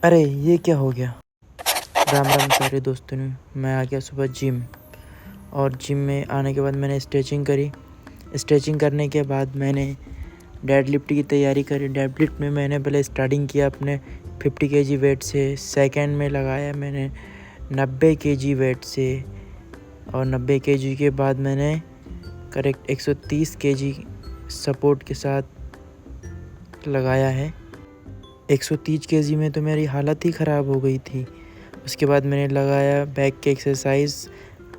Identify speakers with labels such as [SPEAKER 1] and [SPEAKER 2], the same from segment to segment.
[SPEAKER 1] अरे ये क्या हो गया। राम राम सारे दोस्तों ने। मैं आ गया सुबह जिम, और जिम में आने के बाद मैंने स्ट्रेचिंग करी। स्ट्रेचिंग करने के बाद मैंने डेड लिफ्ट की तैयारी करी। डेड लिफ्ट में मैंने पहले स्टार्टिंग किया अपने 50 kg वेट से। सेकंड में लगाया मैंने 90 kg वेट से, और 90 kg के बाद मैंने करेक्ट 130 kg सपोर्ट के साथ लगाया है। 130 kg में तो मेरी हालत ही ख़राब हो गई थी। उसके बाद मैंने लगाया बैक के एक्सरसाइज।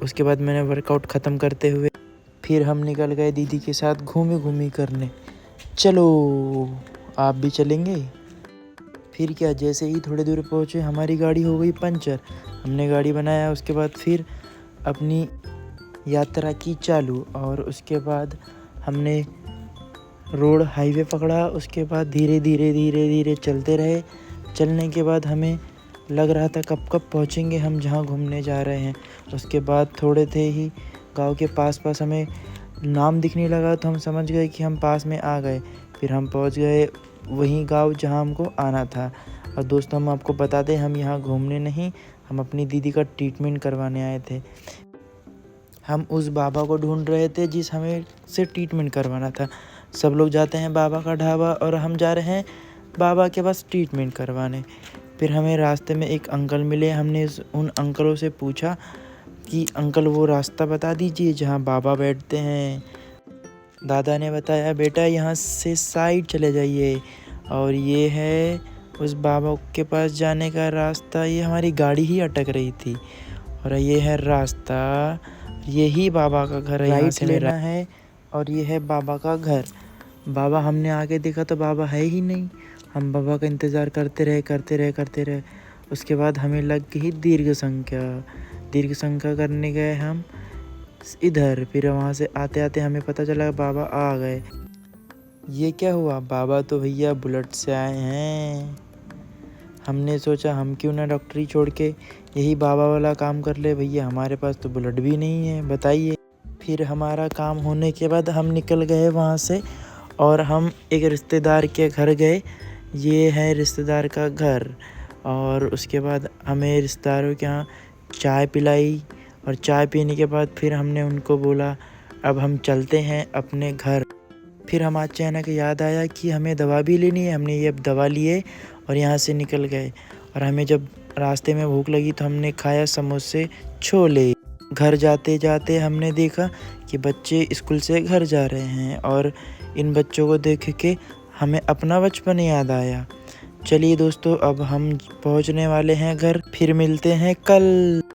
[SPEAKER 1] उसके बाद मैंने वर्कआउट ख़त्म करते हुए फिर हम निकल गए दीदी के साथ घूमी करने। चलो आप भी चलेंगे। फिर क्या, जैसे ही थोड़ी दूर पहुँचे हमारी गाड़ी हो गई पंचर। हमने गाड़ी बनाया, उसके बाद फिर अपनी यात्रा की चालू, और उसके बाद हमने रोड हाईवे पकड़ा। उसके बाद धीरे धीरे चलते रहे। चलने के बाद हमें लग रहा था कब पहुँचेंगे हम जहाँ घूमने जा रहे हैं। उसके बाद थोड़े थे ही गांव के पास हमें नाम दिखने लगा, तो हम समझ गए कि हम पास में आ गए। फिर हम पहुँच गए वहीं गांव जहाँ हमको आना था। और दोस्तों, हम आपको बता दें, हम यहाँ घूमने नहीं, हम अपनी दीदी का ट्रीटमेंट करवाने आए थे। हम उस बाबा को ढूंढ रहे थे जिस हमें से ट्रीटमेंट करवाना था। सब लोग जाते हैं बाबा का ढाबा, और हम जा रहे हैं बाबा के पास ट्रीटमेंट करवाने। फिर हमें रास्ते में एक अंकल मिले। हमने उन अंकलों से पूछा कि अंकल वो रास्ता बता दीजिए जहाँ बाबा बैठते हैं। दादा ने बताया, बेटा यहाँ से साइड चले जाइए, और ये है उस बाबा के पास जाने का रास्ता। ये हमारी गाड़ी ही अटक रही थी, और ये है रास्ता। यही बाबा का घर है, यहाँ से लेना है, और ये है बाबा का घर। बाबा, हमने आगे देखा तो बाबा है ही नहीं। हम बाबा का इंतज़ार करते रहे। उसके बाद हमें लग गई दीर्घ संख्या करने गए हम इधर। फिर वहाँ से आते आते हमें पता चला बाबा आ गए। ये क्या हुआ, बाबा तो भैया बुलेट से आए हैं। हमने सोचा हम क्यों ना डॉक्टरी छोड़ के यही बाबा वाला काम कर ले। भैया हमारे पास तो बुलेट भी नहीं है, बताइए। फिर हमारा काम होने के बाद हम निकल गए वहाँ से, और हम एक रिश्तेदार के घर गए। ये है रिश्तेदार का घर। और उसके बाद हमें रिश्तेदारों के यहाँ चाय पिलाई, और चाय पीने के बाद फिर हमने उनको बोला अब हम चलते हैं अपने घर। फिर हम अचानक याद आया कि हमें दवा भी लेनी है। हमने ये दवा लिए और यहाँ से निकल गए। और हमें जब रास्ते में भूख लगी तो हमने खाया समोसे छोले। घर जाते जाते हमने देखा कि बच्चे स्कूल से घर जा रहे हैं, और इन बच्चों को देख के हमें अपना बचपन याद आया। चलिए दोस्तों, अब हम पहुंचने वाले हैं घर। फिर मिलते हैं कल।